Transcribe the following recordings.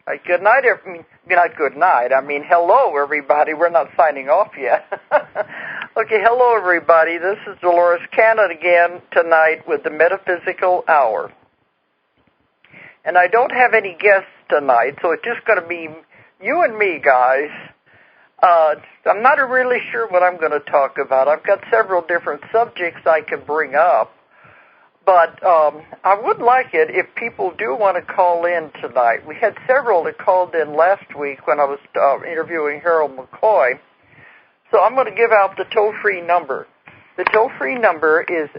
Good night, not good night. I mean, hello, everybody. We're not signing off yet. Okay, hello, everybody. This is Dolores Cannon again tonight with the Metaphysical Hour. And I don't have any guests tonight, so it's just going to be you and me, guys. I'm not really sure what I'm going to talk about. I've got several different subjects I can bring up. But I would like it if people do want to call in tonight. We had several that called in last week when I was interviewing Harold McCoy. So I'm going to give out the toll-free number. The toll-free number is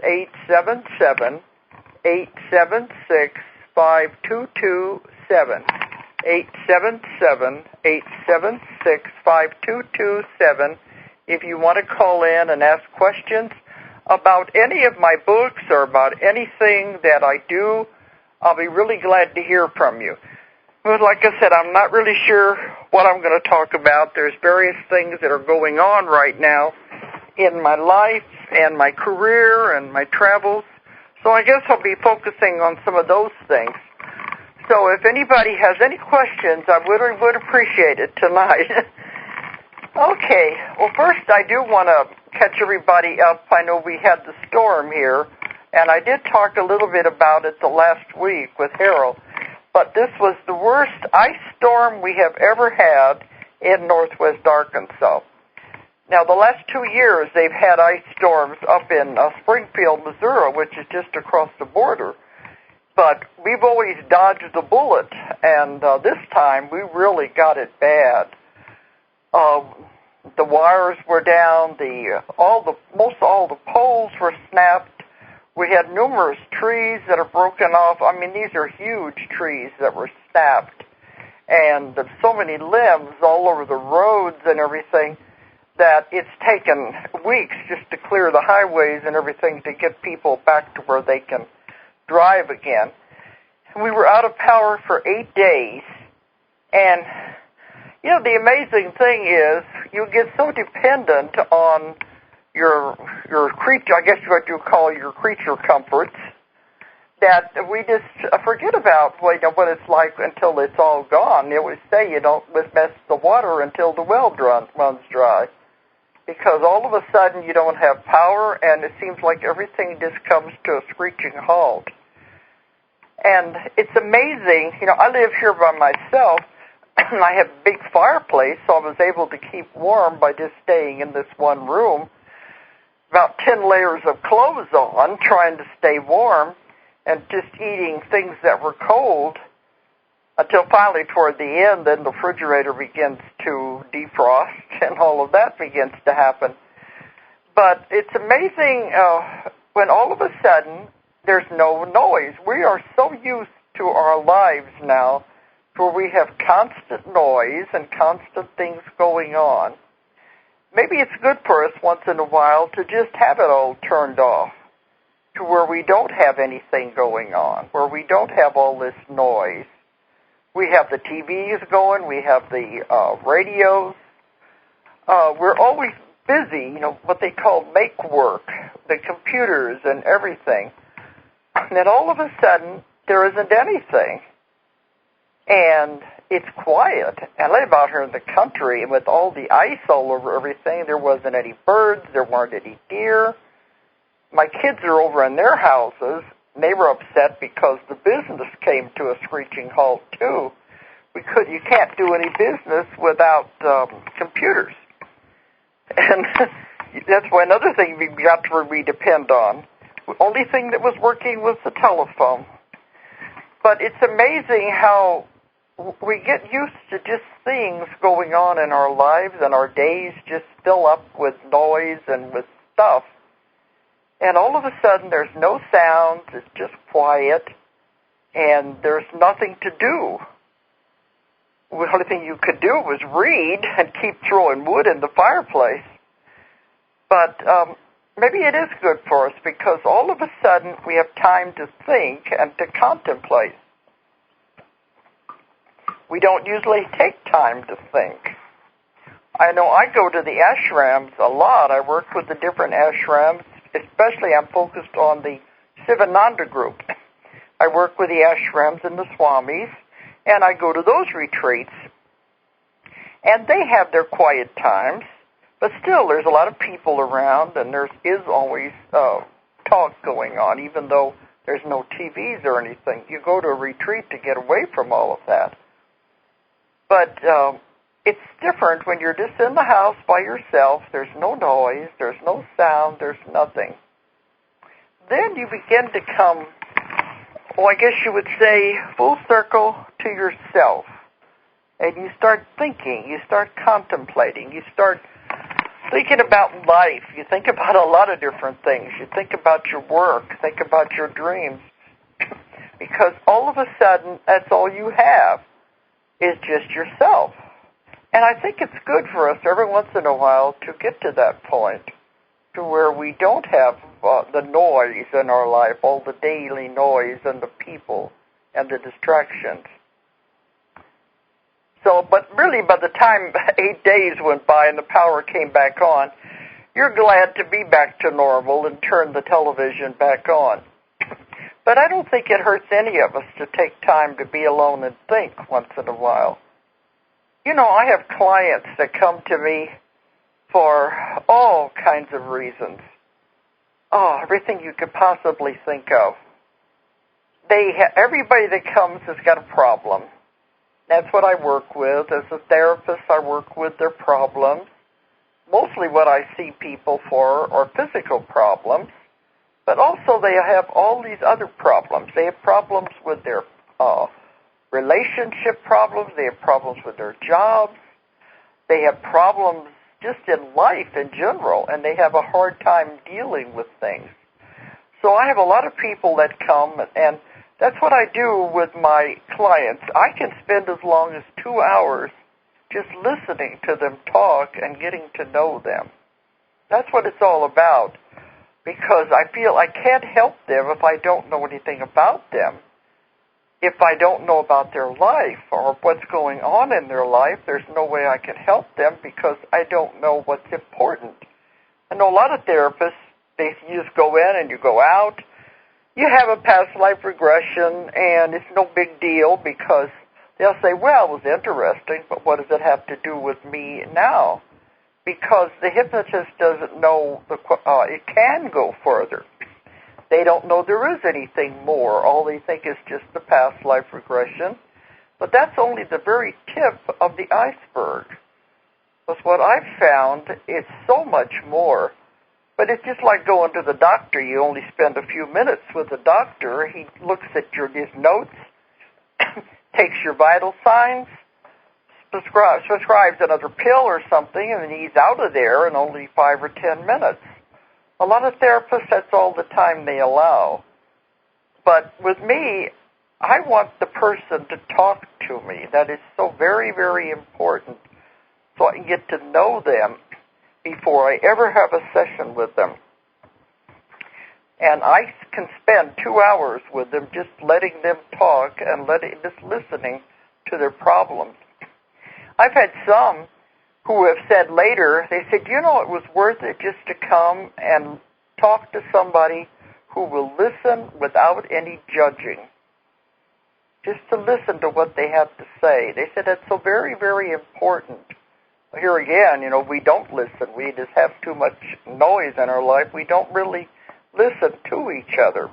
877-876-5227. 877-876-5227. If you want to call in and ask questions about any of my books or about anything that I do, I'll be really glad to hear from you. But like I said, I'm not really sure what I'm going to talk about. There's various things that are going on right now in my life and my career and my travels. So I guess I'll be focusing on some of those things. So if anybody has any questions, I would appreciate it tonight. Okay, well, first I do want to catch everybody up. I know we had the storm here, and I did talk a little bit about it the last week with Harold, but this was the worst ice storm we have ever had in northwest Arkansas. Now, the last 2 years, they've had ice storms up in Springfield, Missouri, which is just across the border, but we've always dodged the bullet, and this time we really got it bad. The wires were down. Most all the poles were snapped. We had numerous trees that are broken off. I mean, these are huge trees that were snapped, and there's so many limbs all over the roads and everything that it's taken weeks just to clear the highways and everything to get people back to where they can drive again. We were out of power for 8 days, and you know, the amazing thing is you get so dependent on your creature, I guess what you call your creature comforts, that we just forget about what it's like until it's all gone. They always say you don't mess the water until the well runs dry, because all of a sudden you don't have power, and it seems like everything just comes to a screeching halt. And it's amazing. You know, I live here by myself. I have a big fireplace, so I was able to keep warm by just staying in this one room. About 10 layers of clothes on, trying to stay warm, and just eating things that were cold, until finally toward the end, then the refrigerator begins to defrost, and all of that begins to happen. But it's amazing when all of a sudden there's no noise. We are so used to our lives now, where we have constant noise and constant things going on. Maybe it's good for us once in a while to just have it all turned off, to where we don't have anything going on, where we don't have all this noise. We have the TVs going, we have the radios. We're always busy, you know, what they call make work, the computers and everything. And then all of a sudden, there isn't anything. And it's quiet. And I live out here in the country, and with all the ice all over everything, there wasn't any birds, there weren't any deer. My kids are over in their houses, and they were upset because the business came to a screeching halt, too. You can't do any business without computers. And that's another thing we've got to depend on. The only thing that was working was the telephone. But it's amazing how we get used to just things going on in our lives, and our days just fill up with noise and with stuff. And all of a sudden, there's no sounds, it's just quiet, and there's nothing to do. The only thing you could do was read and keep throwing wood in the fireplace. But maybe it is good for us, because all of a sudden we have time to think and to contemplate. We don't usually take time to think. I know I go to the ashrams a lot. I work with the different ashrams. Especially I'm focused on the Sivananda group. I work with the ashrams and the swamis, And I go to those retreats, and they have their quiet times, but still there's a lot of people around, and there is always talk going on, even though there's no TVs or anything. You go to a retreat to get away from all of that. But it's different when you're just in the house by yourself. There's no noise, there's no sound, there's nothing. Then you begin to come, I guess you would say, full circle to yourself. And you start thinking, you start contemplating, you start thinking about life. You think about a lot of different things. You think about your work, think about your dreams. Because all of a sudden, that's all you have is just yourself. And I think it's good for us every once in a while to get to that point, to where we don't have the noise in our life, all the daily noise and the people and the distractions. So, but really by the time 8 days went by and the power came back on, you're glad to be back to normal and turn the television back on. But I don't think it hurts any of us to take time to be alone and think once in a while. You know, I have clients that come to me for all kinds of reasons. Oh, everything you could possibly think of. Everybody that comes has got a problem. That's what I work with. As a therapist, I work with their problems. Mostly what I see people for are physical problems, but also they have all these other problems. They have problems with their relationship problems. They have problems with their jobs. They have problems just in life in general, and they have a hard time dealing with things. So I have a lot of people that come, and that's what I do with my clients. I can spend as long as 2 hours just listening to them talk and getting to know them. That's what it's all about, because I feel I can't help them if I don't know anything about them. If I don't know about their life or what's going on in their life, there's no way I can help them because I don't know what's important. I know a lot of therapists, you just go in and you go out. You have a past life regression, and it's no big deal because they'll say, well, it was interesting, but what does it have to do with me now? Because the hypnotist doesn't know it can go further. They don't know there is anything more. All they think is just the past life regression. But that's only the very tip of the iceberg. Because what I've found is so much more. But it's just like going to the doctor. You only spend a few minutes with the doctor. He looks at his notes, takes your vital signs, prescribes another pill or something, and then he's out of there in only 5 or 10 minutes. A lot of therapists, that's all the time they allow. But with me, I want the person to talk to me. That is so very, very important, so I can get to know them before I ever have a session with them. And I can spend 2 hours with them just letting them talk and just listening to their problems. I've had some who have said later, they said, you know, it was worth it just to come and talk to somebody who will listen without any judging. Just to listen to what they have to say. They said that's so very, very important. Here again, you know, we don't listen. We just have too much noise in our life. We don't really listen to each other.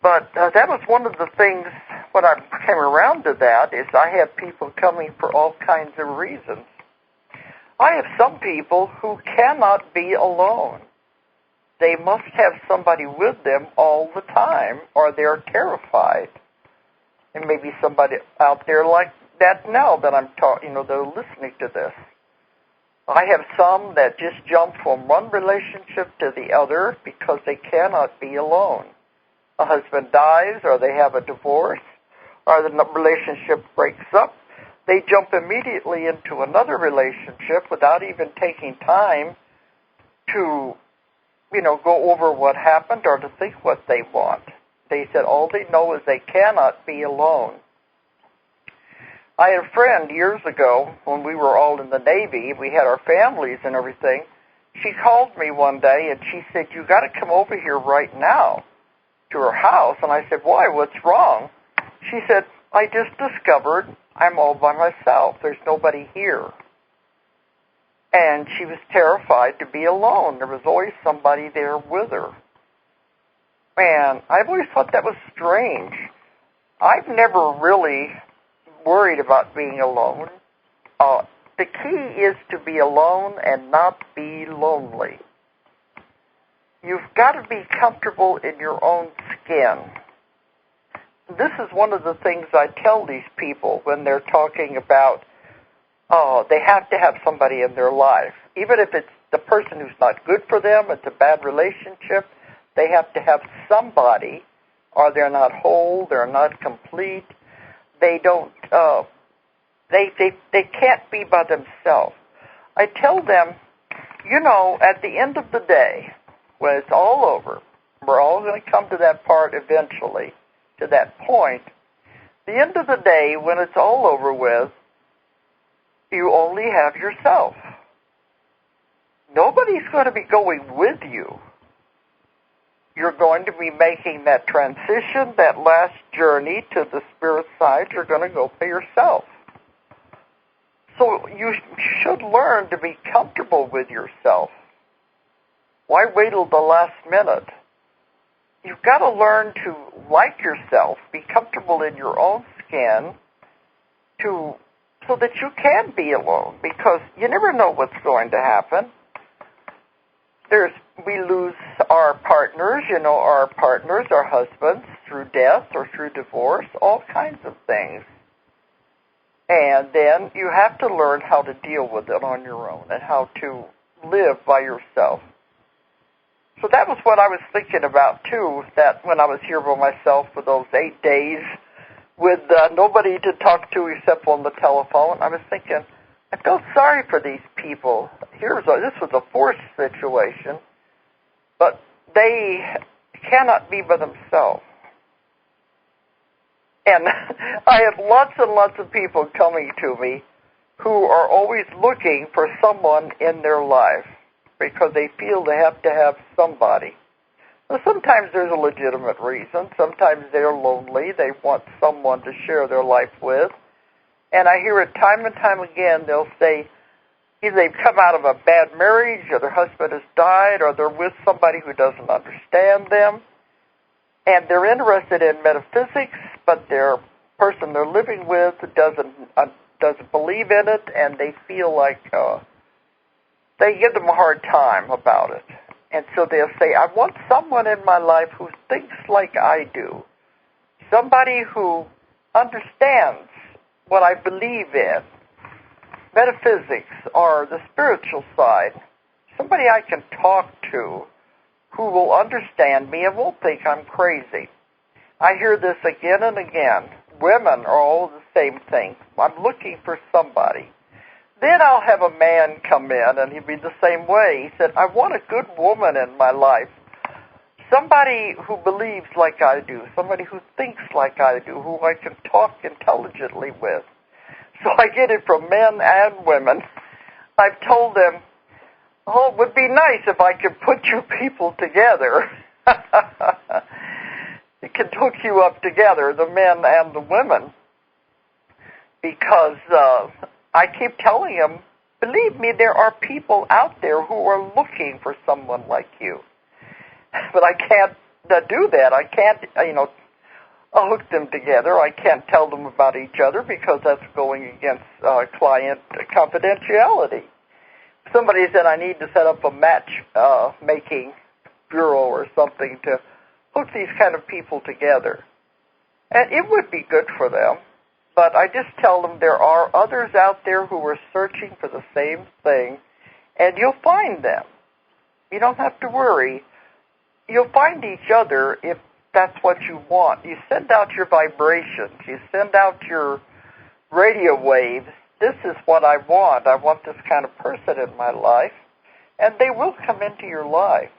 But that was one of the things, when I came around to that, is I have people coming for all kinds of reasons. I have some people who cannot be alone. They must have somebody with them all the time, or they're terrified. And maybe somebody out there like that now that I'm talking, they're listening to this. I have some that just jump from one relationship to the other because they cannot be alone. A husband dies, or they have a divorce, or the relationship breaks up. They jump immediately into another relationship without even taking time to, go over what happened or to think what they want. They said all they know is they cannot be alone. I had a friend years ago when we were all in the Navy. We had our families and everything. She called me one day and she said, you got to come over here right now to her house. And I said, why? What's wrong? She said, I just discovered I'm all by myself. There's nobody here. And she was terrified to be alone. There was always somebody there with her. And I've always thought that was strange. I've never really worried about being alone. The key is to be alone and not be lonely. You've got to be comfortable in your own skin. This is one of the things I tell these people when they're talking about, they have to have somebody in their life. Even if it's the person who's not good for them, it's a bad relationship, they have to have somebody, or they're not whole, they're not complete. They don't, they can't be by themselves. I tell them, at the end of the day, when it's all over, we're all going to come to that part eventually, to that point. The end of the day, when it's all over with, you only have yourself. Nobody's going to be going with you. You're going to be making that transition, that last journey to the spirit side. You're going to go by yourself. So you should learn to be comfortable with yourself. Why wait till the last minute? You've got to learn to like yourself, be comfortable in your own skin, so that you can be alone, because you never know what's going to happen. We lose our partners, our husbands, through death or through divorce, all kinds of things. And then you have to learn how to deal with it on your own and how to live by yourself. So that was what I was thinking about, too, that when I was here by myself for those 8 days with nobody to talk to except on the telephone, I was thinking, I felt sorry for these people. This was a forced situation, but they cannot be by themselves. And I have lots and lots of people coming to me who are always looking for someone in their life because they feel they have to have somebody. Well, sometimes there's a legitimate reason. Sometimes they're lonely. They want someone to share their life with. And I hear it time and time again. They'll say either they've come out of a bad marriage, or their husband has died, or they're with somebody who doesn't understand them. And they're interested in metaphysics, but their person they're living with doesn't believe in it, and they feel like they give them a hard time about it. And so they'll say, I want someone in my life who thinks like I do, somebody who understands what I believe in, metaphysics or the spiritual side, somebody I can talk to who will understand me and won't think I'm crazy. I hear this again and again. Women are all the same thing. I'm looking for somebody. Then I'll have a man come in, and he'll be the same way. He said, I want a good woman in my life, somebody who believes like I do, somebody who thinks like I do, who I can talk intelligently with. So I get it from men and women. I've told them, it would be nice if I could put you people together. It can hook you up together, the men and the women, because I keep telling them, believe me, there are people out there who are looking for someone like you. But I can't do that. I can't, hook them together. I can't tell them about each other because that's going against client confidentiality. Somebody said I need to set up a match-making bureau or something to hook these kind of people together. And it would be good for them. But I just tell them there are others out there who are searching for the same thing, and you'll find them. You don't have to worry. You'll find each other if that's what you want. You send out your vibrations. You send out your radio waves. This is what I want. I want this kind of person in my life, and they will come into your life.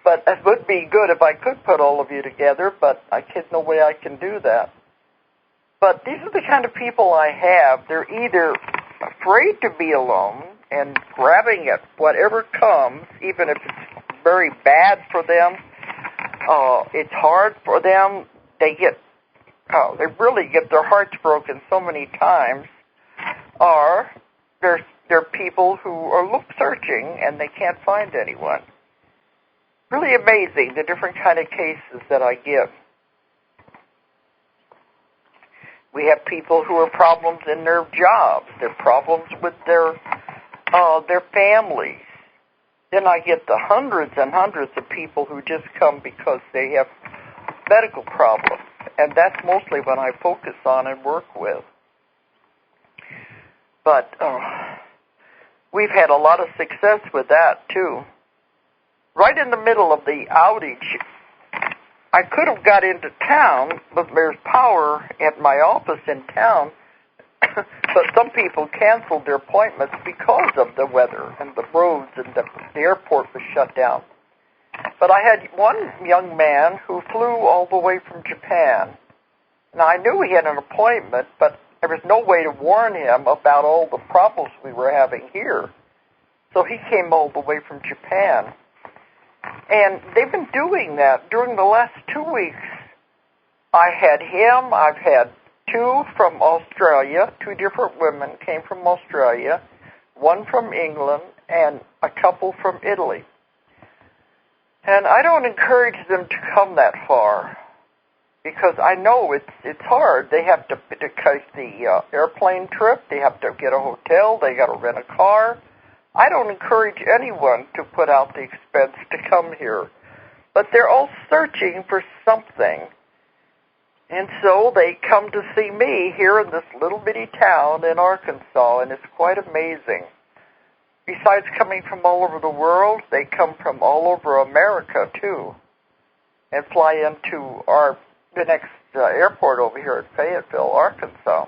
But it would be good if I could put all of you together, but there's no way I can do that. But these are the kind of people I have. They're either afraid to be alone and grabbing at whatever comes, even if it's very bad for them. It's hard for them. They get they really get their hearts broken so many times are they're people who are searching and they can't find anyone. Really amazing, the different kind of cases that I get. We have people who have problems in their jobs, their problems with their families. Then I get the hundreds and hundreds of people who just come because they have medical problems, and that's mostly what I focus on and work with. But we've had a lot of success with that, too. Right in the middle of the outage, I could have got into town, but there's power at my office in town, but some people canceled their appointments because of the weather and the roads, and the airport was shut down. But I had one young man who flew all the way from Japan. Now, I knew he had an appointment, but there was no way to warn him about all the problems we were having here. So he came all the way from Japan. And they've been doing that during the last 2 weeks. I had him, I've had two from Australia, two different women came from Australia, one from England, and a couple from Italy. And I don't encourage them to come that far, because I know it's hard. They have to take the airplane trip, they have to get a hotel, they got to rent a car. I don't encourage anyone to put out the expense to come here, but they're all searching for something. And so they come to see me here in this little bitty town in Arkansas, and it's quite amazing. Besides coming from all over the world, they come from all over America, too, and fly into the next airport over here at Fayetteville, Arkansas.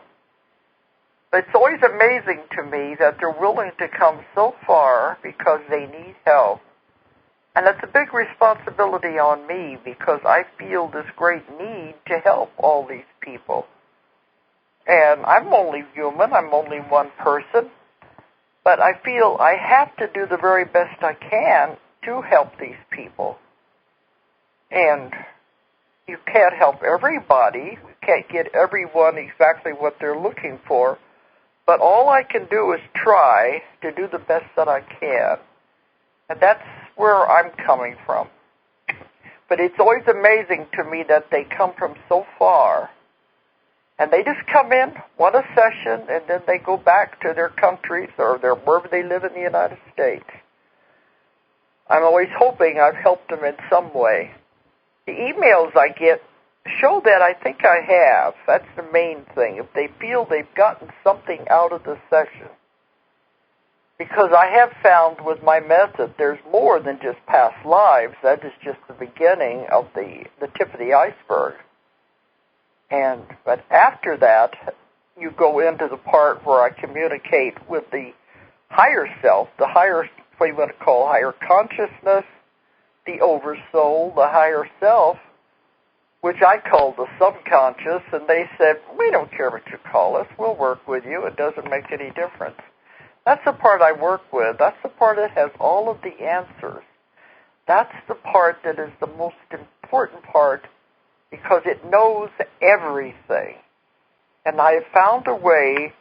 But it's always amazing to me that they're willing to come so far because they need help. And it's a big responsibility on me because I feel this great need to help all these people. And I'm only human, I'm only one person, but I feel I have to do the very best I can to help these people. And you can't help everybody, you can't get everyone exactly what they're looking for, but all I can do is try to do the best that I can. And that's where I'm coming from. But it's always amazing to me that they come from so far. And they just come in, want a session, and then they go back to their countries or wherever they live in the United States. I'm always hoping I've helped them in some way. The emails I get show that I think I have. That's the main thing. If they feel they've gotten something out of the session. Because I have found with my method, there's more than just past lives. That is just the beginning of the tip of the iceberg. But after that, you go into the part where I communicate with the higher self, the higher, what you want to call higher consciousness, the oversoul, the higher self, which I call the subconscious, and they said, we don't care what you call us, we'll work with you, it doesn't make any difference. That's the part I work with. That's the part that has all of the answers. That's the part that is the most important part because it knows everything. And I have found a way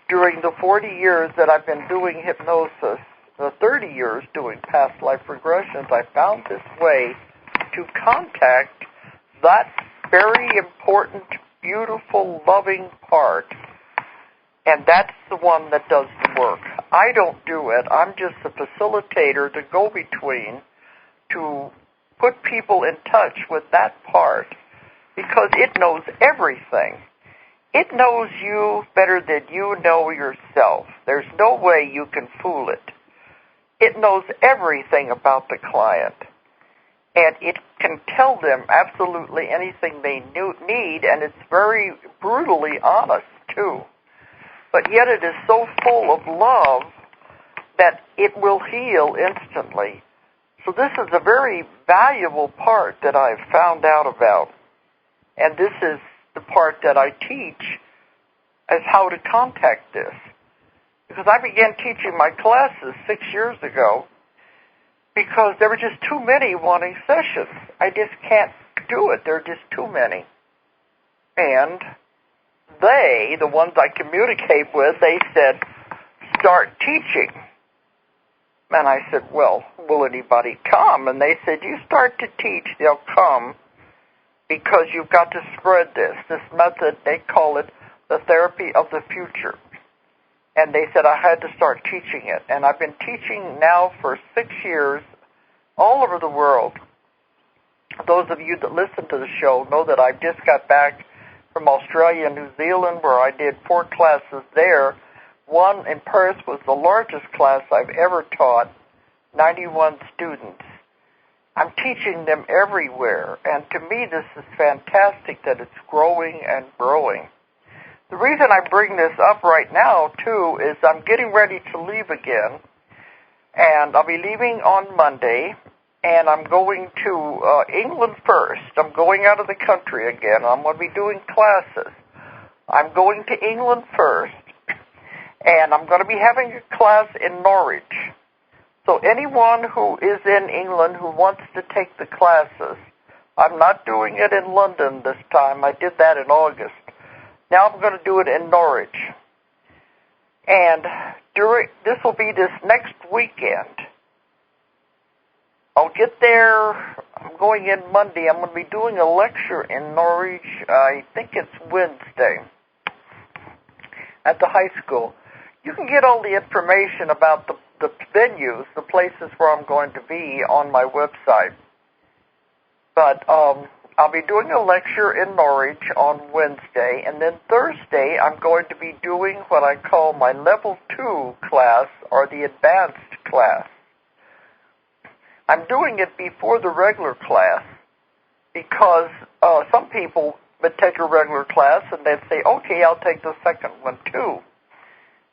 during the 40 years that I've been doing hypnosis, the 30 years doing past life regressions, I found this way to contact that very important, beautiful, loving part. And that's the one that does the work. I don't do it. I'm just a facilitator, the go-between, to put people in touch with that part because it knows everything. It knows you better than you know yourself. There's no way you can fool it. It knows everything about the client. And it can tell them absolutely anything they need, and it's very brutally honest, too. But yet it is so full of love that it will heal instantly. So this is a very valuable part that I've found out about. And this is the part that I teach as how to contact this. Because I began teaching my classes 6 years ago because there were just too many wanting sessions. I just can't do it. There are just too many. And they, the ones I communicate with, they said, start teaching. And I said, well, will anybody come? And they said, you start to teach, they'll come, because you've got to spread this method. They call it the therapy of the future. And they said I had to start teaching it. And I've been teaching now for 6 years all over the world. Those of you that listen to the show know that I just got back from Australia and New Zealand, where I did 4 classes there. One in Perth was the largest class I've ever taught, 91 students. I'm teaching them everywhere, and to me this is fantastic that it's growing and growing. The reason I bring this up right now, too, is I'm getting ready to leave again, and I'll be leaving on Monday, and I'm going to England first. I'm going out of the country again. I'm going to be doing classes. I'm going to England first, and I'm going to be having a class in Norwich. So anyone who is in England who wants to take the classes, I'm not doing it in London this time. I did that in August. Now I'm going to do it in Norwich. And this will be this next weekend. I'll get there. I'm going in Monday. I'm going to be doing a lecture in Norwich. I think it's Wednesday at the high school. You can get all the information about the venues, the places where I'm going to be on my website. But I'll be doing a lecture in Norwich on Wednesday, and then Thursday I'm going to be doing what I call my Level 2 class, or the Advanced class. I'm doing it before the regular class because some people would take a regular class and they'd say, okay, I'll take the second one too.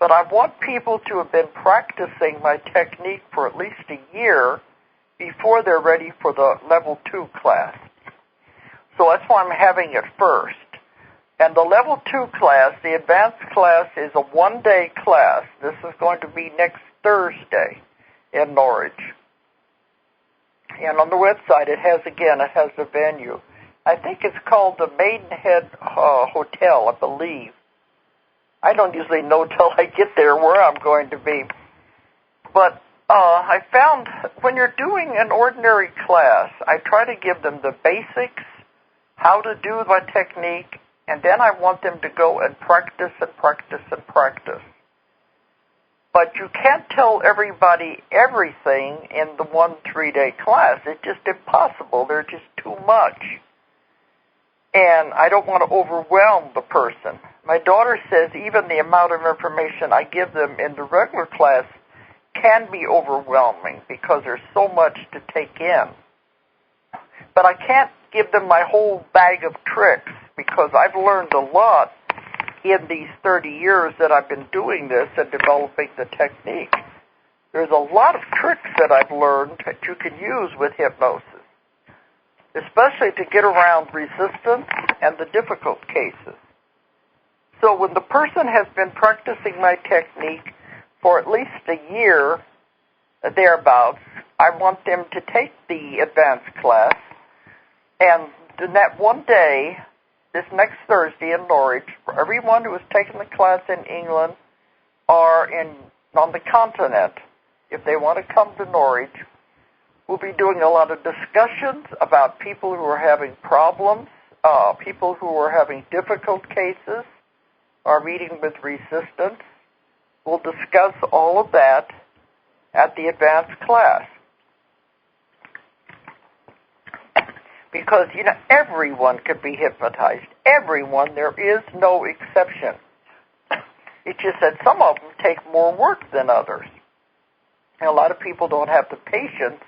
But I want people to have been practicing my technique for at least a year before they're ready for the Level 2 class. So that's why I'm having it first. And the Level 2 class, the Advanced class, is a one-day class. This is going to be next Thursday in Norwich. And on the website, it has a venue. I think it's called the Maidenhead Hotel, I believe. I don't usually know till I get there where I'm going to be. But I found when you're doing an ordinary class, I try to give them the basics, how to do my technique, and then I want them to go and practice and practice and practice. But you can't tell everybody everything in the 1 3-day class. It's just impossible. There's just too much. And I don't want to overwhelm the person. My daughter says even the amount of information I give them in the regular class can be overwhelming because there's so much to take in. But I can't give them my whole bag of tricks because I've learned a lot in these 30 years that I've been doing this and developing the technique. There's a lot of tricks that I've learned that you can use with hypnosis, especially to get around resistance and the difficult cases. So when the person has been practicing my technique for at least a year, thereabouts, I want them to take the advanced class, and in that one day, this next Thursday in Norwich, for everyone who has taken the class in England or on the continent, if they want to come to Norwich, we'll be doing a lot of discussions about people who are having problems, people who are having difficult cases, are meeting with resistance. We'll discuss all of that at the advanced class. Because, everyone can be hypnotized. Everyone. There is no exception. It's just that some of them take more work than others. And a lot of people don't have the patience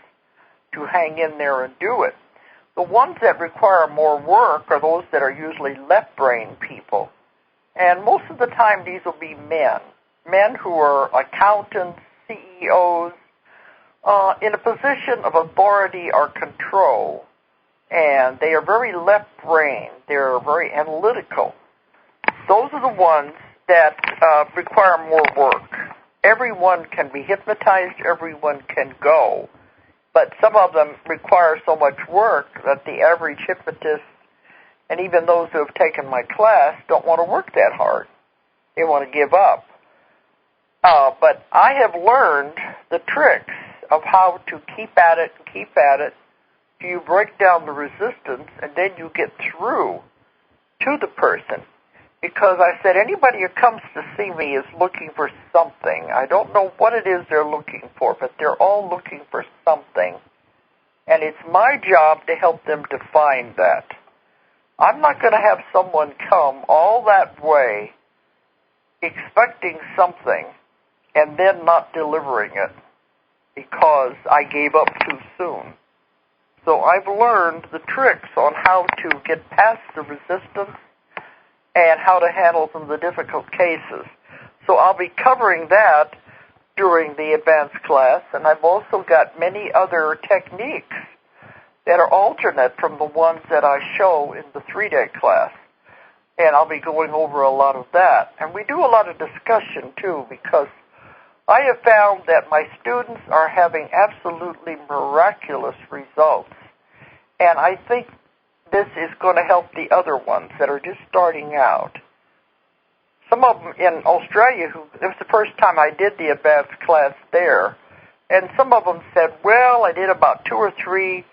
to hang in there and do it. The ones that require more work are those that are usually left-brain people. And most of the time, these will be men who are accountants, CEOs, in a position of authority or control. And they are very left-brained. They're very analytical. Those are the ones that require more work. Everyone can be hypnotized. Everyone can go. But some of them require so much work that the average hypnotist And even those who have taken my class don't want to work that hard. They want to give up. But I have learned the tricks of how to keep at it and keep at it till you break down the resistance, and then you get through to the person. Because I said anybody who comes to see me is looking for something. I don't know what it is they're looking for, but they're all looking for something. And it's my job to help them define that. I'm not going to have someone come all that way expecting something and then not delivering it because I gave up too soon. So I've learned the tricks on how to get past the resistance and how to handle some of the difficult cases. So I'll be covering that during the advanced class, and I've also got many other techniques that are alternate from the ones that I show in the 3-day class. And I'll be going over a lot of that. And we do a lot of discussion, too, because I have found that my students are having absolutely miraculous results. And I think this is going to help the other ones that are just starting out. Some of them in Australia, it was the first time I did the advanced class there, and some of them said, well, I did about 2 or 3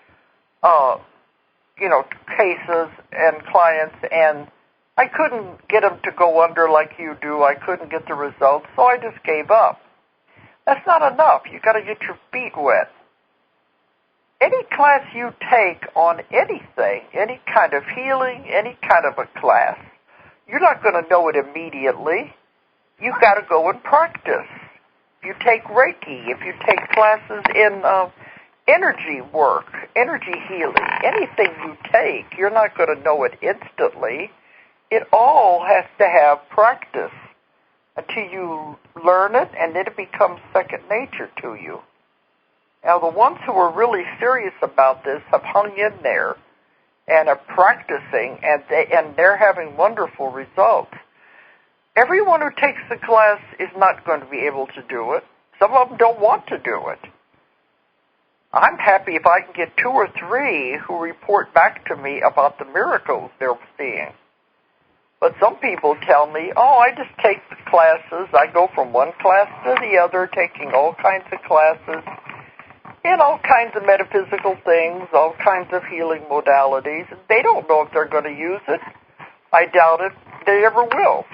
cases and clients, and I couldn't get them to go under like you do. I couldn't get the results, so I just gave up. That's not enough. You've got to get your feet wet. Any class you take on anything, any kind of healing, any kind of a class, you're not going to know it immediately. You've got to go and practice. If you take Reiki, if you take classes in energy work, energy healing, anything you take, you're not going to know it instantly. It all has to have practice until you learn it, and then it becomes second nature to you. Now, the ones who are really serious about this have hung in there and are practicing, and they're having wonderful results. Everyone who takes the class is not going to be able to do it. Some of them don't want to do it. I'm happy if I can get 2 or 3 who report back to me about the miracles they're seeing. But some people tell me, oh, I just take the classes. I go from one class to the other, taking all kinds of classes in all kinds of metaphysical things, all kinds of healing modalities. They don't know if they're going to use it. I doubt it. They ever will.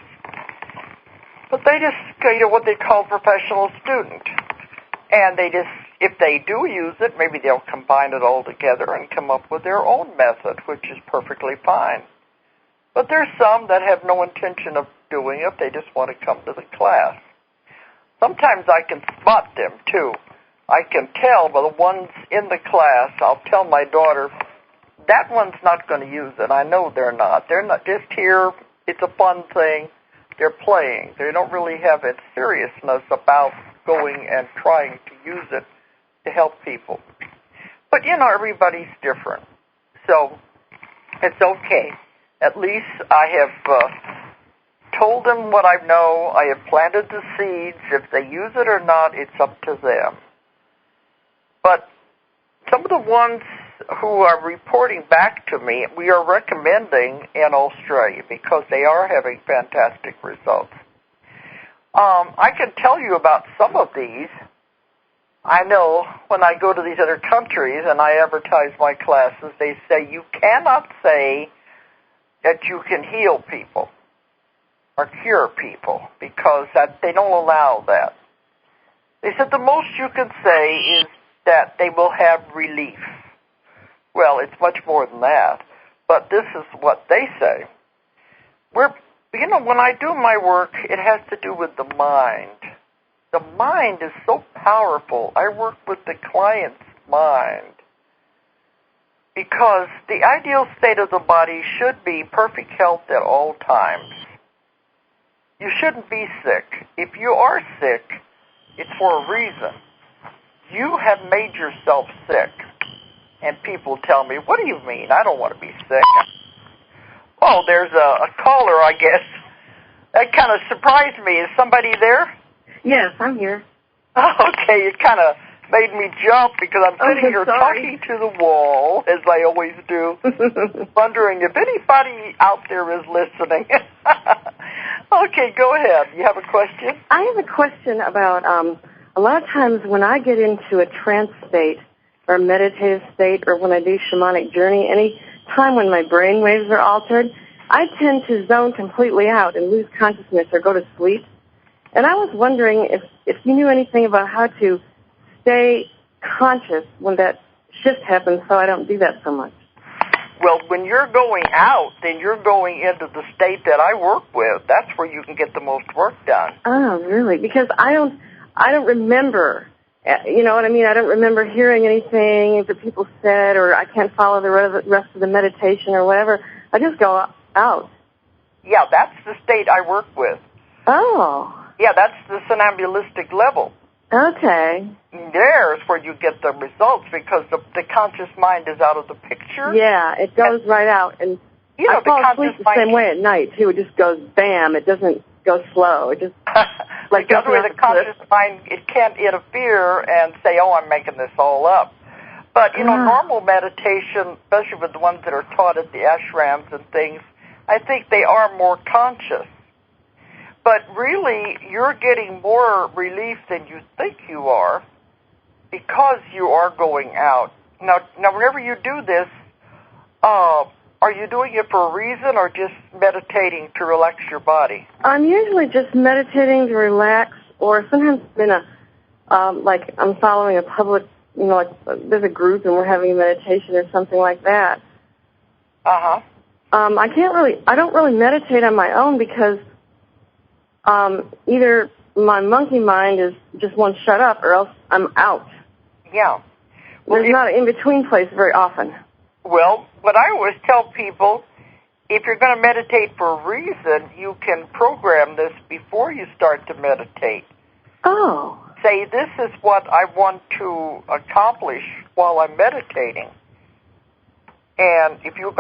But they just, what they call professional student. And they just, if they do use it, maybe they'll combine it all together and come up with their own method, which is perfectly fine. But there's some that have no intention of doing it. They just want to come to the class. Sometimes I can spot them, too. I can tell by the ones in the class. I'll tell my daughter, that one's not going to use it. I know they're not. They're not just here. It's a fun thing. They're playing. They don't really have a seriousness about going and trying to use it to help people. But, everybody's different. So it's okay. At least I have told them what I know. I have planted the seeds. If they use it or not, it's up to them. But some of the ones who are reporting back to me, we are recommending in Australia because they are having fantastic results. I can tell you about some of these. I know when I go to these other countries and I advertise my classes, they say you cannot say that you can heal people or cure people because they don't allow that. They said the most you can say is that they will have relief. Well, it's much more than that, but this is what they say. When I do my work, it has to do with the mind. The mind is so powerful. I work with the client's mind because the ideal state of the body should be perfect health at all times. You shouldn't be sick. If you are sick, it's for a reason. You have made yourself sick. And people tell me, what do you mean? I don't want to be sick. Oh, there's a caller, I guess. That kind of surprised me. Is somebody there? Yes, I'm here. Oh, okay, you kind of made me jump because I'm sitting here talking to the wall, as I always do, wondering if anybody out there is listening. Okay, go ahead. You have a question? I have a question about a lot of times when I get into a trance state or a meditative state or when I do shamanic journey, any time when my brain waves are altered, I tend to zone completely out and lose consciousness or go to sleep. And I was wondering if you knew anything about how to stay conscious when that shift happens so I don't do that so much. Well, when you're going out, then you're going into the state that I work with. That's where you can get the most work done. Oh, really? Because I don't remember, you know what I mean? I don't remember hearing anything that people said, or I can't follow the rest of the meditation or whatever. I just go out. Yeah, that's the state I work with. Oh. Yeah, that's the somnambulistic level. Okay. There's where you get the results because the conscious mind is out of the picture. Yeah, it goes right out. And you know, I fall asleep the same way at night, too. It just goes bam. It doesn't go slow. It just, like, the other way, the conscious mind, it can't interfere and say, oh, I'm making this all up. But, you know, normal meditation, especially with the ones that are taught at the ashrams and things, I think they are more conscious. But really, you're getting more relief than you think you are because you are going out. Now, whenever you do this, are you doing it for a reason or just meditating to relax your body? I'm usually just meditating to relax, or sometimes in like I'm following a public, you know, like there's a group and we're having a meditation or something like that. Uh-huh. I don't really meditate on my own because either my monkey mind is just won't shut up or else I'm out. Yeah. Well, there's not an in-between place very often. Well, what I always tell people, if you're going to meditate for a reason, you can program this before you start to meditate. Oh. Say, this is what I want to accomplish while I'm meditating. And if you're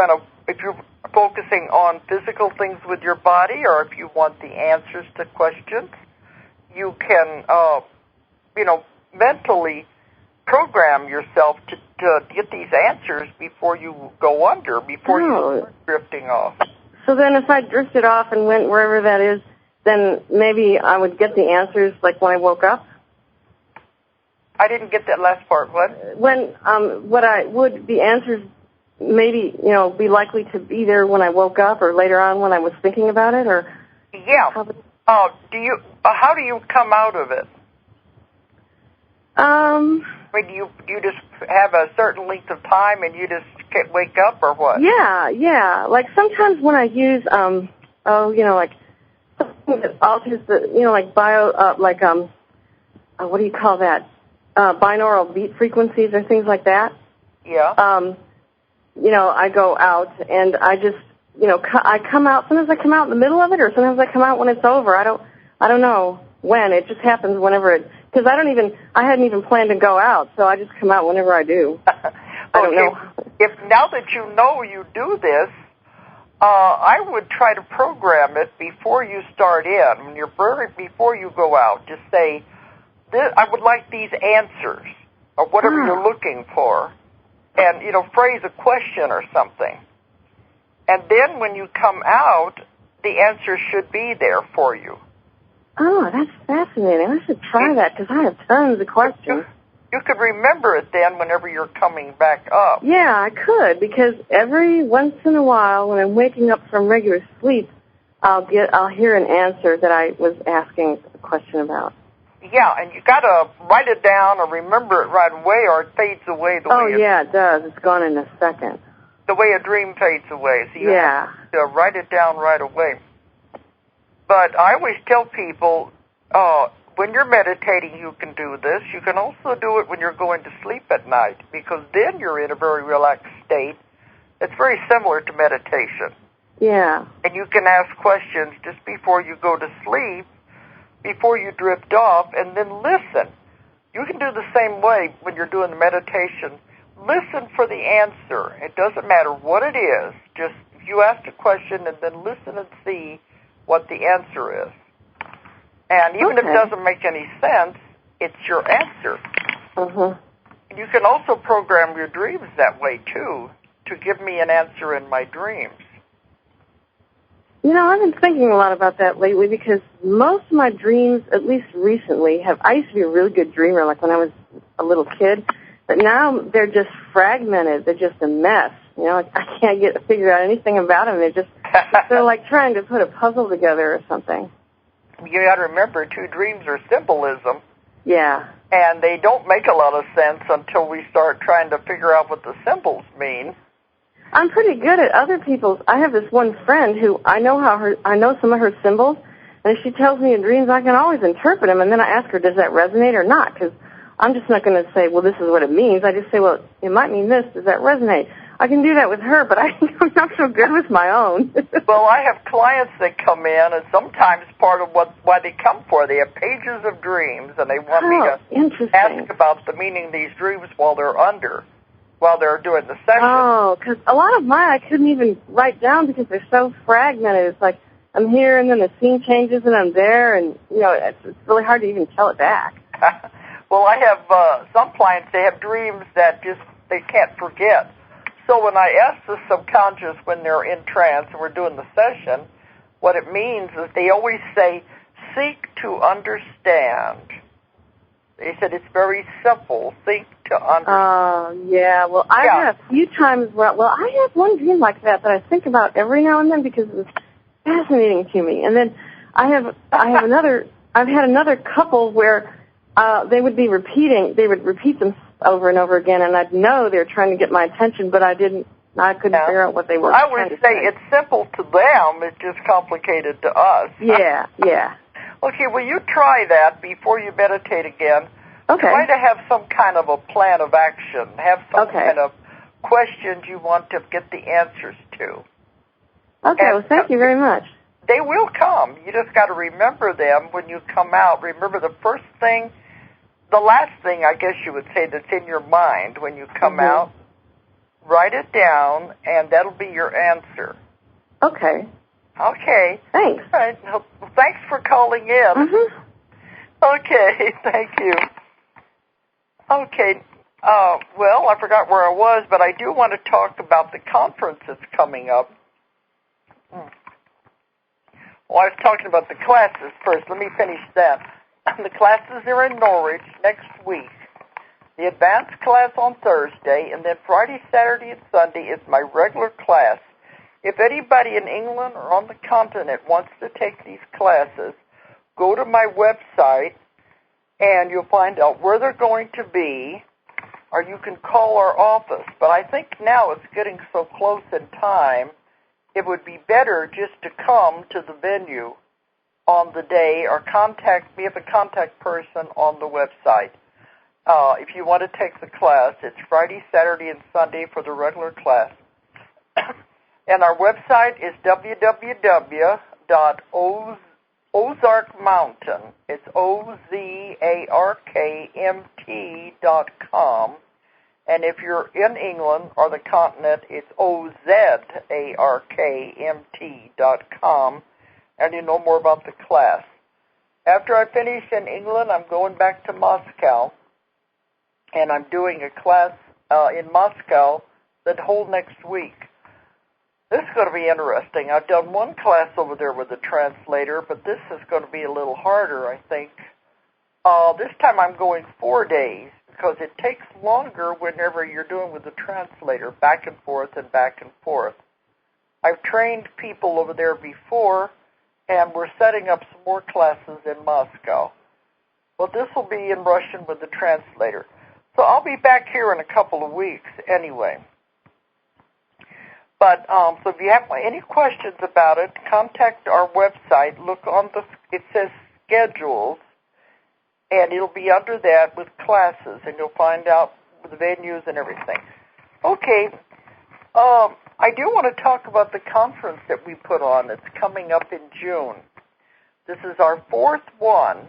focusing on physical things with your body, or if you want the answers to questions, you can, mentally program yourself to get these answers before you go under, before you start drifting off. So then if I drifted off and went wherever that is, then maybe I would get the answers like when I woke up? I didn't get that last part. What? When, would the answers maybe, be likely to be there when I woke up or later on when I was thinking about it, or? Yeah. How do you come out of it? Do you just have a certain length of time and you just can't wake up, or what? Yeah. Like sometimes when I use, like something that alters the, what do you call that? Binaural beat frequencies or things like that. Yeah. I go out and I just, I come out. Sometimes I come out in the middle of it, or sometimes I come out when it's over. I don't know when. It just happens whenever because I hadn't even planned to go out, so I just come out whenever I do. I don't know. If now that you know you do this, I would try to program it before you start in. Before you go out, just say, I would like these answers, or whatever you're looking for, and, phrase a question or something. And then when you come out, the answer should be there for you. Oh, that's fascinating. I should try that because I have tons of questions. You could remember it then whenever you're coming back up. Yeah, I could, because every once in a while when I'm waking up from regular sleep, I'll hear an answer that I was asking a question about. Yeah, and you got to write it down or remember it right away, or it fades away it does. It's gone in a second. The way a dream fades away. So you have to write it down right away. But I always tell people, when you're meditating, you can do this. You can also do it when you're going to sleep at night, because then you're in a very relaxed state. It's very similar to meditation. Yeah. And you can ask questions just before you go to sleep, before you drift off, and then listen. You can do the same way when you're doing the meditation. Listen for the answer. It doesn't matter what it is. Just you ask a question and then listen and see what the answer is. And even if it doesn't make any sense, it's your answer. Uh-huh. You can also program your dreams that way, too, to give me an answer in my dreams. You know, I've been thinking a lot about that lately because most of my dreams, at least recently, I used to be a really good dreamer, like when I was a little kid, but now they're just fragmented. They're just a mess. You know, I can't figure out anything about them. They're like trying to put a puzzle together or something. You got to remember, too, dreams are symbolism. Yeah. And they don't make a lot of sense until we start trying to figure out what the symbols mean. I'm pretty good at other people's. I have this one friend who I know some of her symbols, and if she tells me in dreams, I can always interpret them, and then I ask her, does that resonate or not? Because I'm just not going to say, well, this is what it means. I just say, well, it might mean this. Does that resonate? I can do that with her, but I'm not so good with my own. Well, I have clients that come in, and sometimes part of why they come for, they have pages of dreams, and they want me to ask about the meaning of these dreams while they're doing the session. Oh, because a lot of mine I couldn't even write down because they're so fragmented. It's like I'm here, and then the scene changes, and I'm there, and, you know, it's really hard to even tell it back. Well, I have some clients, they have dreams that they can't forget. So when I ask the subconscious when they're in trance and we're doing the session, what it means is they always say, seek to understand. They said it's very simple, seek to understand. Yeah. Well, I have a few times I have one dream like that I think about every now and then because it's fascinating to me. And then I've had another couple where they would repeat them over and over again, and I'd know they're trying to get my attention, but I couldn't figure out what they were I would say it's simple to them, it's just complicated to us. Yeah. Okay, well, you try that before you meditate again. Okay. Try to have some kind of a plan of action. Have some kind of questions you want to get the answers to. Okay, well, thank you very much. They will come. You just got to remember them when you come out. Remember the last thing, I guess you would say, that's in your mind when you come out. Write it down, and that'll be your answer. Okay. Okay. Thanks. All right. Well, thanks for calling in. Mm-hmm. Okay, thank you. Okay. Well, I forgot where I was, but I do want to talk about the conference that's coming up. Well, I was talking about the classes first. Let me finish that. The classes are in Norwich next week. The advanced class on Thursday, and then Friday, Saturday, and Sunday is my regular class. If anybody in England or on the continent wants to take these classes, go to my website, and you'll find out where they're going to be, or you can call our office. But I think now it's getting so close in time, it would be better just to come to the venue on the day or contact me, have a contact person on the website. If you want to take the class, it's Friday, Saturday, and Sunday for the regular class. And our website is www.ozarkmountain. It's OZARKMT.com. And if you're in England or the continent, it's OZARKMT.com. And you know more about the class. After I finish in England, I'm going back to Moscow, and I'm doing a class in Moscow that whole next week. This is going to be interesting. I've done one class over there with a translator, but this is going to be a little harder, I think. This time I'm going 4 days because it takes longer whenever you're doing with the translator, back and forth and back and forth. I've trained people over there before, and we're setting up some more classes in Moscow. Well, this will be in Russian with the translator. So I'll be back here in a couple of weeks anyway. But so if you have any questions about it, contact our website. Look on it says schedules, and it'll be under that with classes, and you'll find out the venues and everything. Okay. I do want to talk about the conference that we put on. It's coming up in June. This is our 4th one.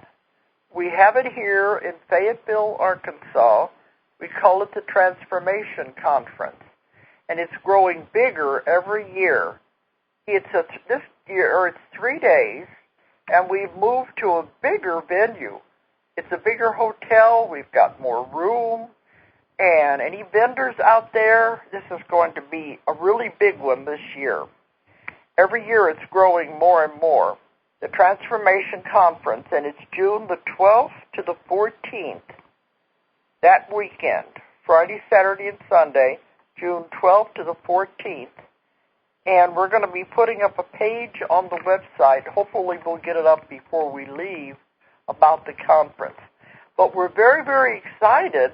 We have it here in Fayetteville, Arkansas. We call it the Transformation Conference, and it's growing bigger every year. This year it's 3 days, and we've moved to a bigger venue. It's a bigger hotel. We've got more room. And any vendors out there, this is going to be a really big one this year. Every year it's growing more and more. The Transformation Conference, and it's June the 12th to the 14th. That weekend, Friday, Saturday, and Sunday, June 12th to the 14th. And we're going to be putting up a page on the website. Hopefully we'll get it up before we leave about the conference. But we're very, very excited.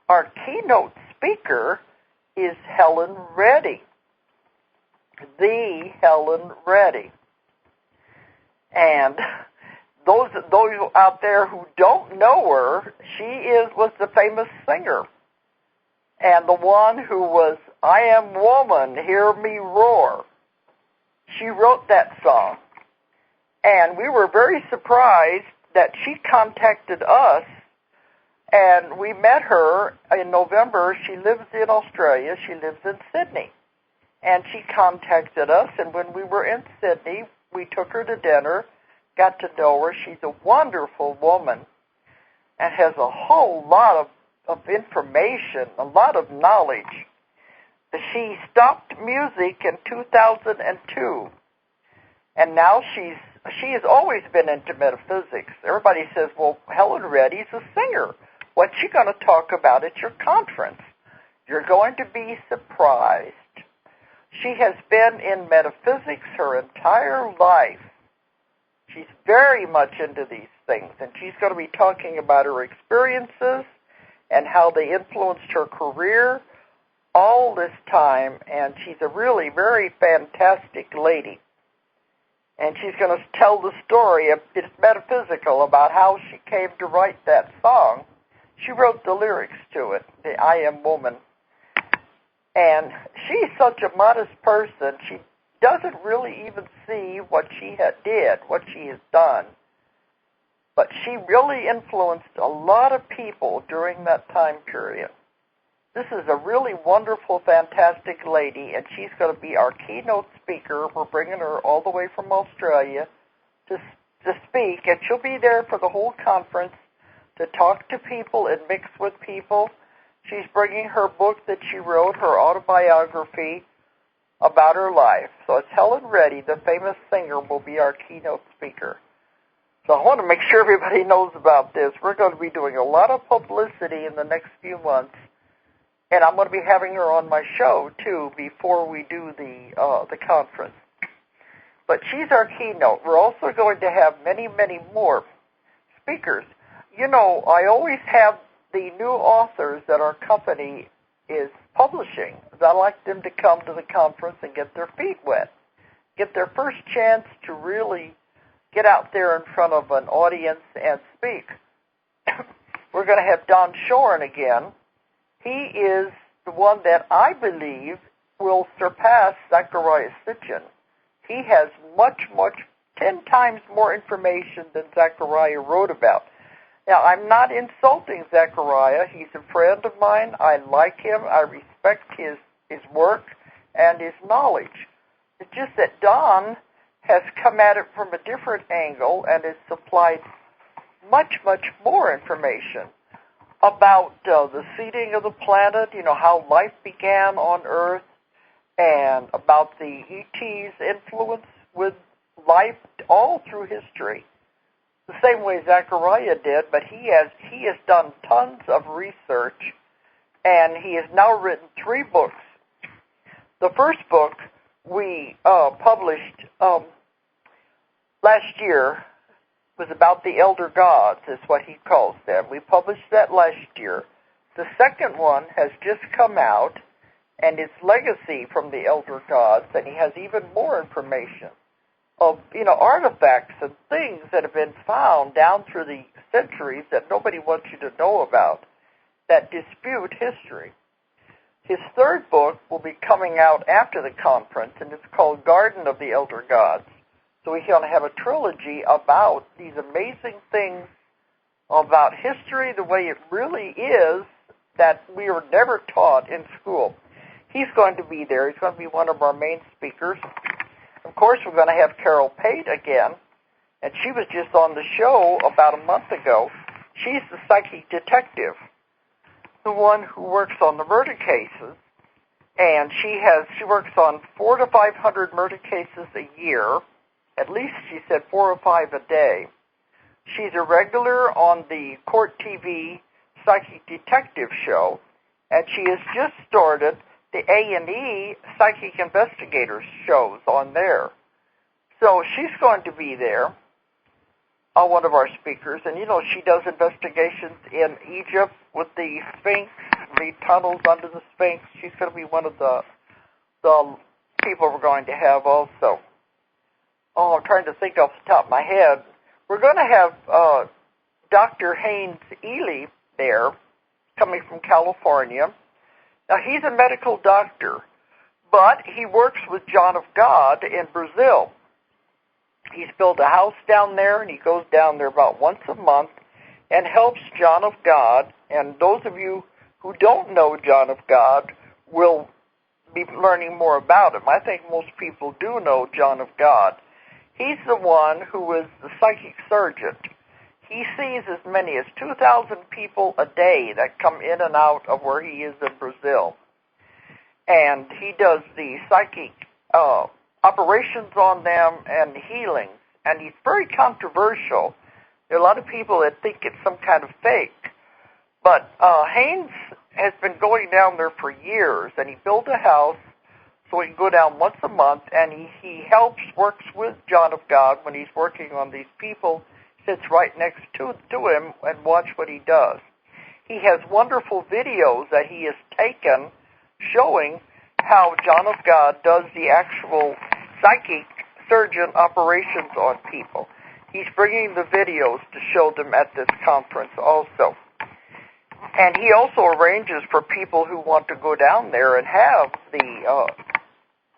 Our keynote speaker is Helen Reddy, the Helen Reddy. And those out there who don't know her, she was the famous singer. And the one who was, I Am Woman, Hear Me Roar. She wrote that song. And we were very surprised that she contacted us, and we met her in November. She lives in Australia. She lives in Sydney. And she contacted us, and when we were in Sydney, we took her to dinner, got to know her. She's a wonderful woman and has a whole lot of information, a lot of knowledge. She stopped music in 2002, and now she has always been into metaphysics. Everybody says, well, Helen Reddy's a singer. What's she going to talk about at your conference? You're going to be surprised. She has been in metaphysics her entire life. She's very much into these things, and she's going to be talking about her experiences and how they influenced her career all this time, and she's a really very fantastic lady. And she's going to tell the story, it's metaphysical, about how she came to write that song. She wrote the lyrics to it, the I Am Woman. And she's such a modest person, she doesn't really even see what she did, what she has done. But she really influenced a lot of people during that time period. This is a really wonderful, fantastic lady, and she's going to be our keynote speaker. We're bringing her all the way from Australia to speak, and she'll be there for the whole conference to talk to people and mix with people. She's bringing her book that she wrote, her autobiography about her life. So it's Helen Reddy, the famous singer, will be our keynote speaker. So I want to make sure everybody knows about this. We're going to be doing a lot of publicity in the next few months. And I'm going to be having her on my show, too, before we do the conference. But she's our keynote. We're also going to have many, many more speakers. You know, I always have the new authors that our company is publishing. I like them to come to the conference and get their feet wet, get their first chance to really get out there in front of an audience and speak. We're going to have Don Shorn again. He is the one that I believe will surpass Zachariah Sitchin. He has much, 10 times more information than Zachariah wrote about. Now, I'm not insulting Zachariah. He's a friend of mine. I like him. I respect his work and his knowledge. It's just that Don has come at it from a different angle and has supplied much more information about the seeding of the planet, you know, how life began on Earth, and about the ET's influence with life all through history. The same way Zachariah did, but he has done tons of research, and he has now written 3 books. The first book we published last year was about the elder gods, is what he calls them. We published that last year. The second one has just come out, and it's Legacy from the Elder Gods, and he has even more information of, you know, artifacts and things that have been found down through the centuries that nobody wants you to know about, that dispute history. His third book will be coming out after the conference, and it's called Garden of the Elder Gods. So we're going to have a trilogy about these amazing things about history, the way it really is, that we were never taught in school. He's going to be there. He's going to be one of our main speakers. Of course, we're going to have Carol Pate again, and she was just on the show about a month ago. She's the psychic detective, the one who works on the murder cases, and she works on 400 to 500 murder cases a year. At least she said 4 or 5 a day. She's a regular on the Court TV Psychic Detective show, and she has just started the A&E Psychic Investigators shows on there. So she's going to be there, one of our speakers, and she does investigations in Egypt with the Sphinx, the tunnels under the Sphinx. She's going to be one of the people we're going to have also. Oh, I'm trying to think off the top of my head. We're going to have Dr. Haynes Ely there, coming from California. Now, he's a medical doctor, but he works with John of God in Brazil. He's built a house down there, and he goes down there about once a month and helps John of God. And those of you who don't know John of God will be learning more about him. I think most people do know John of God. He's the one who is the psychic surgeon. He sees as many as 2,000 people a day that come in and out of where he is in Brazil. And he does the psychic operations on them and healings. And he's very controversial. There are a lot of people that think it's some kind of fake. But Haynes has been going down there for years, and he built a house so he can go down once a month, and he works with John of God when he's working on these people, sits right next to him and watch what he does. He has wonderful videos that he has taken showing how John of God does the actual psychic surgeon operations on people. He's bringing the videos to show them at this conference also. And he also arranges for people who want to go down there and have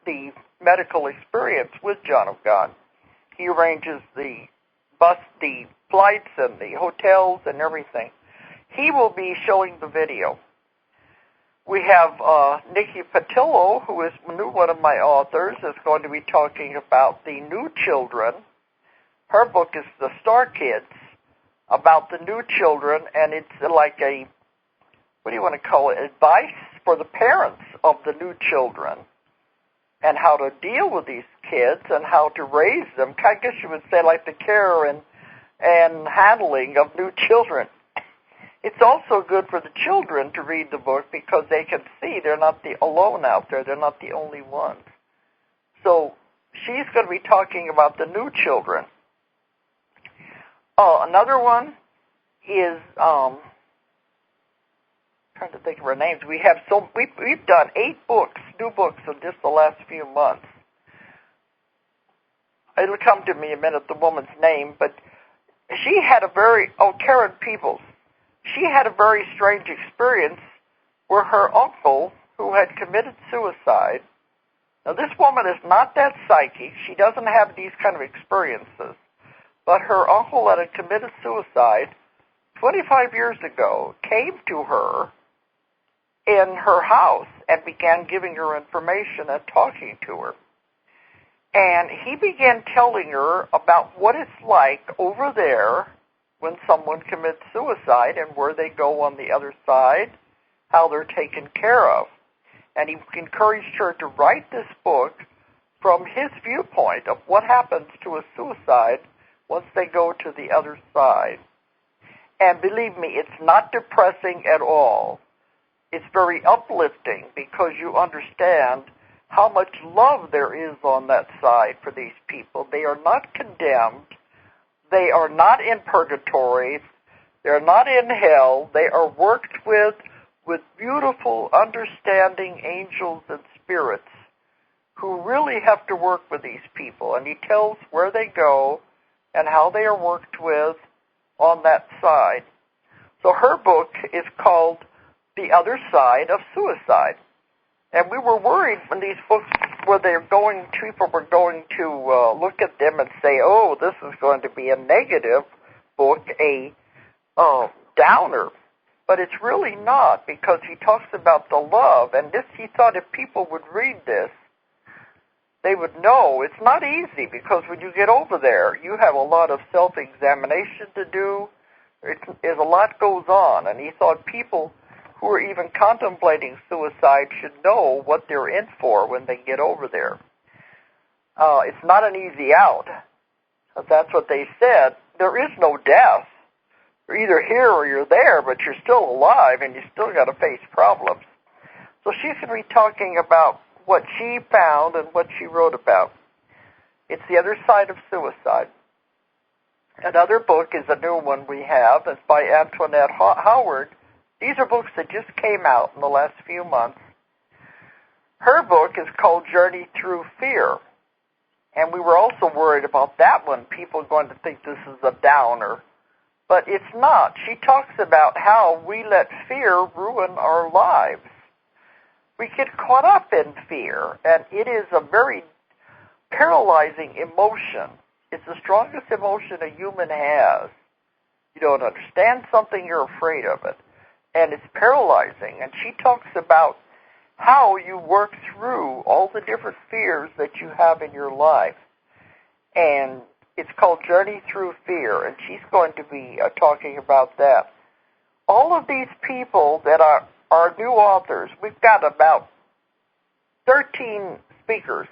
the medical experience with John of God. He arranges the flights and the hotels and everything. He will be showing the video. We have Nikki Patillo, who is one of my authors, is going to be talking about the new children. Her book is The Star Kids, about the new children, and it's like a, what do you want to call it, advice for the parents of the new children and how to deal with these kids and how to raise them. I guess you would say like the care and handling of new children. It's also good for the children to read the book because they can see they're not alone out there. They're not the only ones. So she's going to be talking about the new children. Another one is trying to think of her names. We've done 8 books, new books, in just the last few months. It'll come to me in a minute, the woman's name, but she had Karen Peebles. She had a very strange experience where her uncle, who had committed suicide. Now, this woman is not that psychic. She doesn't have these kind of experiences. But her uncle that had committed suicide 25 years ago came to her in her house and began giving her information and talking to her. And he began telling her about what it's like over there when someone commits suicide and where they go on the other side, how they're taken care of. And he encouraged her to write this book from his viewpoint of what happens to a suicide once they go to the other side. And believe me, it's not depressing at all. It's very uplifting because you understand how much love there is on that side for these people. They are not condemned. They are not in purgatory. They're not in hell. They are worked with beautiful, understanding angels and spirits who really have to work with these people. And he tells where they go and how they are worked with on that side. So her book is called The Other Side of Suicide. And we were worried when these books, people were going to look at them and say, oh, this is going to be a negative book, a downer. But it's really not, because he talks about the love. And he thought if people would read this, they would know it's not easy, because when you get over there, you have a lot of self-examination to do. a lot goes on, and he thought people who are even contemplating suicide should know what they're in for when they get over there. It's not an easy out. That's what they said. There is no death. You're either here or you're there, but you're still alive, and you still got to face problems. So she's going to be talking about what she found and what she wrote about. It's The Other Side of Suicide. Another book is a new one we have. It's by Antoinette Howard. These are books that just came out in the last few months. Her book is called Journey Through Fear. And we were also worried about that one, people going to think this is a downer. But it's not. She talks about how we let fear ruin our lives. We get caught up in fear, and it is a very paralyzing emotion. It's the strongest emotion a human has. You don't understand something, you're afraid of it. And it's paralyzing. And she talks about how you work through all the different fears that you have in your life. And it's called Journey Through Fear, and she's going to be talking about that. All of these people that are new authors, we've got about 13 speakers,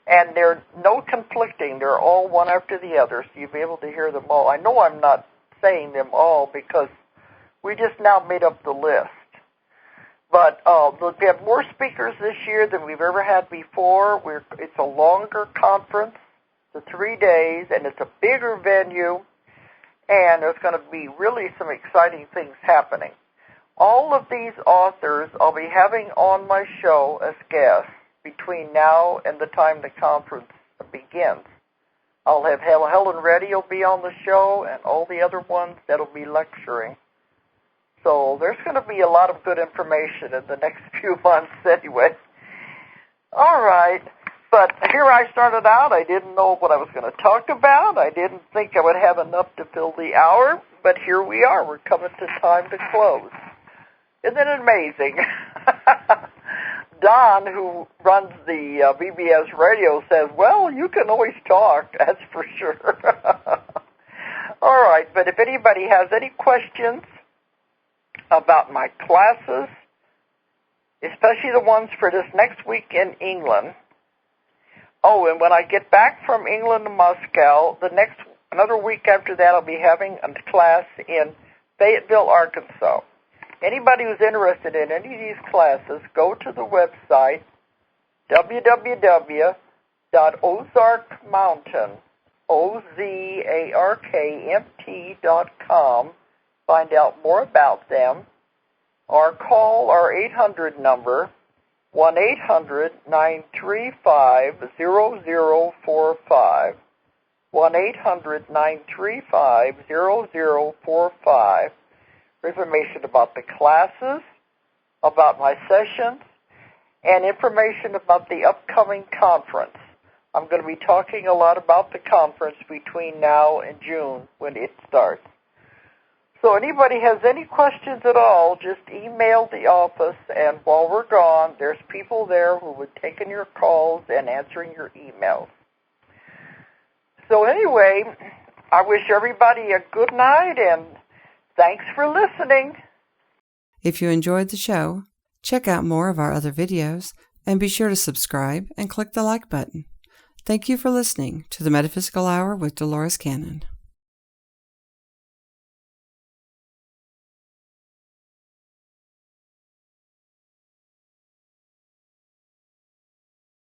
and they're no conflicting. They're all one after the other, so you'll be able to hear them all. I know I'm not saying them all because we just now made up the list. But we have more speakers this year than we've ever had before. It's a longer conference, it's 3 days, and it's a bigger venue, and there's going to be really some exciting things happening. All of these authors I'll be having on my show as guests between now and the time the conference begins. I'll have Helen Reddy will be on the show, and all the other ones that'll be lecturing. So there's going to be a lot of good information in the next few months anyway. All right. But here I started out. I didn't know what I was going to talk about. I didn't think I would have enough to fill the hour. But here we are. We're coming to time to close. Isn't it amazing? Don, who runs the BBS radio, says, well, you can always talk. That's for sure. All right. But if anybody has any questions about my classes, especially the ones for this next week in England. Oh, and when I get back from England to Moscow, another week after that, I'll be having a class in Fayetteville, Arkansas. Anybody who's interested in any of these classes, go to the website, www.ozarkmountain.com. Find out more about them, or call our 800 number, 1-800-935-0045, 1-800-935-0045, for information about the classes, about my sessions, and information about the upcoming conference. I'm going to be talking a lot about the conference between now and June when it starts. So anybody has any questions at all, just email the office, and while we're gone, there's people there who would take in your calls and answering your emails. So anyway, I wish everybody a good night, and thanks for listening. If you enjoyed the show, check out more of our other videos, and be sure to subscribe and click the like button. Thank you for listening to the Metaphysical Hour with Dolores Cannon.